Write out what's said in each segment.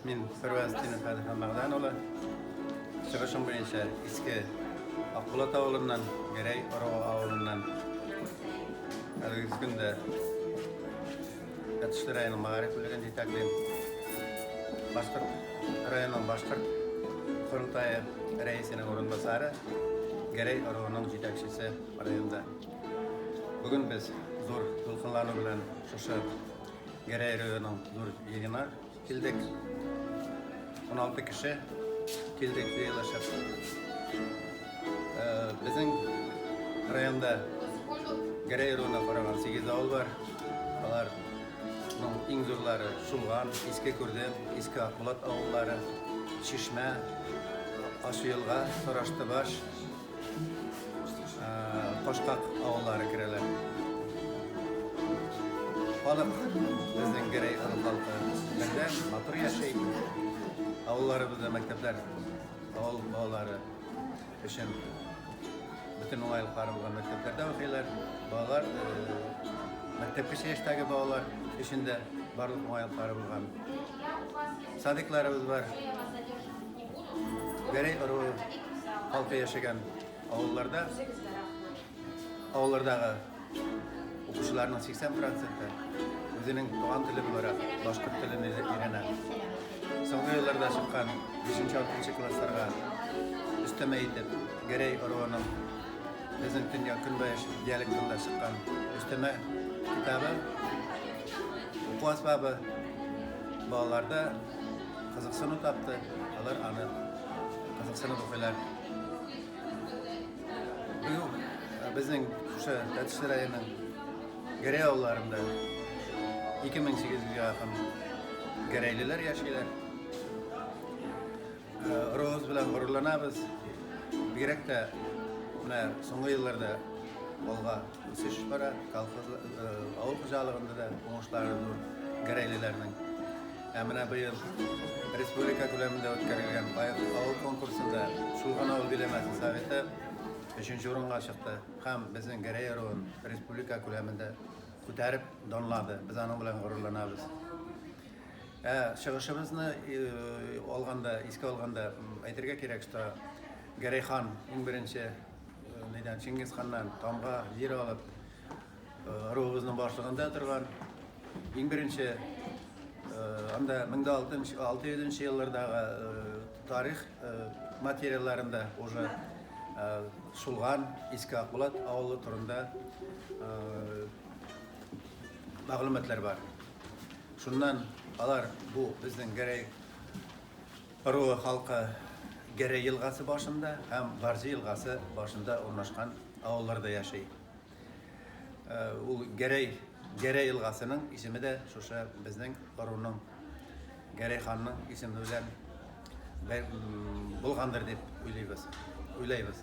Мен Firvastin Fadihan Mağdanoğlu. Çıkışım bilinçe İski Akbulat ağılından, Gerey Oro ağılından Ergis günde Yatışlı rayının mağarif bölgen ditakliyim. Başkırt, rayının Başkırt Kurultayı reisinin orunbasarı Gerey Oro'nun jitakçısı rayında. Bugün biz zor yılkınlarını bilen şuşu Gerey Oro'nun zor yayına kildik. 16 kişi kildik üyelaşıp. Bizim rayonda Gerey Oro'na koragan 8 ağıl var. Onlar iң zorlары Шулған, Иске Күрдем, Иске Ақбұлат ауылдары, Шишмә, Ашыйылға, Сораштыбаш, Қошқақ ауылдары кірелер. Халық біздің Gerey Oro халқы бірден матур яшайды. Ауылдарыбызда мектептер, ауыл балалары үшін бүтін оңайлықтары болған мектептерде оқилар. Балалар мектепке яштағы балалар ішінде барлық оңайлықтары болған. Садикларыбыз бар. Gerey Oro халқы яшаған ауылдардағы оқушыларның 80% өзінің туған тілі olarak башқұрт тілін үйренеді. Соңғы жылдарда шыққан 5-6 класстарға үстеме етіп, Gerey Oro'nun біздің Dünya Күнбайыш диалектінде шыққан үстеме кітабы оқу аспабы балаларда қызықсыну тапты. Олар аны қызықсынып оқилар. Біздің Тәтішті райының Gerey ауылдарында 2008-ге жақын Gereylilер яшайлар. Oro'miz bilan g'ururlanamiz. Бигрәк тә соңгы елларда алга үсеш бара, авыл хуҗалыгында да уңышлары зур Gereylilәрнең. Менә быел республика күләмендә үткәрелгән авыл конкурсында Шулған авыл биләмәсе советы 3-нче урынга чыкты. Һәм безнең Gerey Oro'н республика күләмендә күтәреп данлады. Без аның белән гурурланабыз. Чыгышыбызны искә алганда әйтергә кирәк, что Gerey хан иң беренче Чингиз ханнан тамга җир алып, Oro'бызның башлыгында торган. Иң беренче анда 1600 еллардагы тарих материалларында уже Шулған, Иске Ақбұлат авылы турында мәгълүматлар бар. Шуннан алар бу безнең Gerey Oro халкы Gerey елгасы башында һәм Баржы елгасы башында урнашкан авылларда яшый. Ул Gerey елгасының исеме дә шушы безнең Oro'ның Gerey ханның исеме белән булгандыр дип уйлыйбыз.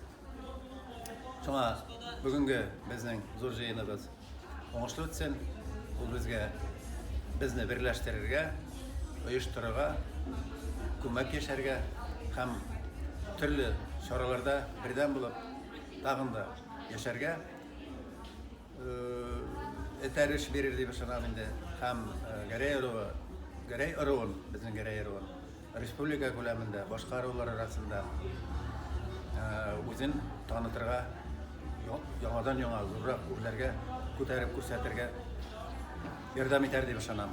Шуңа бүгенге безнең зур җыеныбыз уңышлы үтсен. Ул безне берләштерергә, оештырырга, күмәк яшәргә һәм төрле чараларда бердәм булып тагын да яшәргә этәреш бирер дип ышанам инде. Һәм Gerey Oro'н, безнең Gerey Oro'н республика күләмендә башкарулар арасында үзен танытырга, яңадан зуррак үрләргә күтәреп күрсәтергә ярдәм итәр дип ышанам.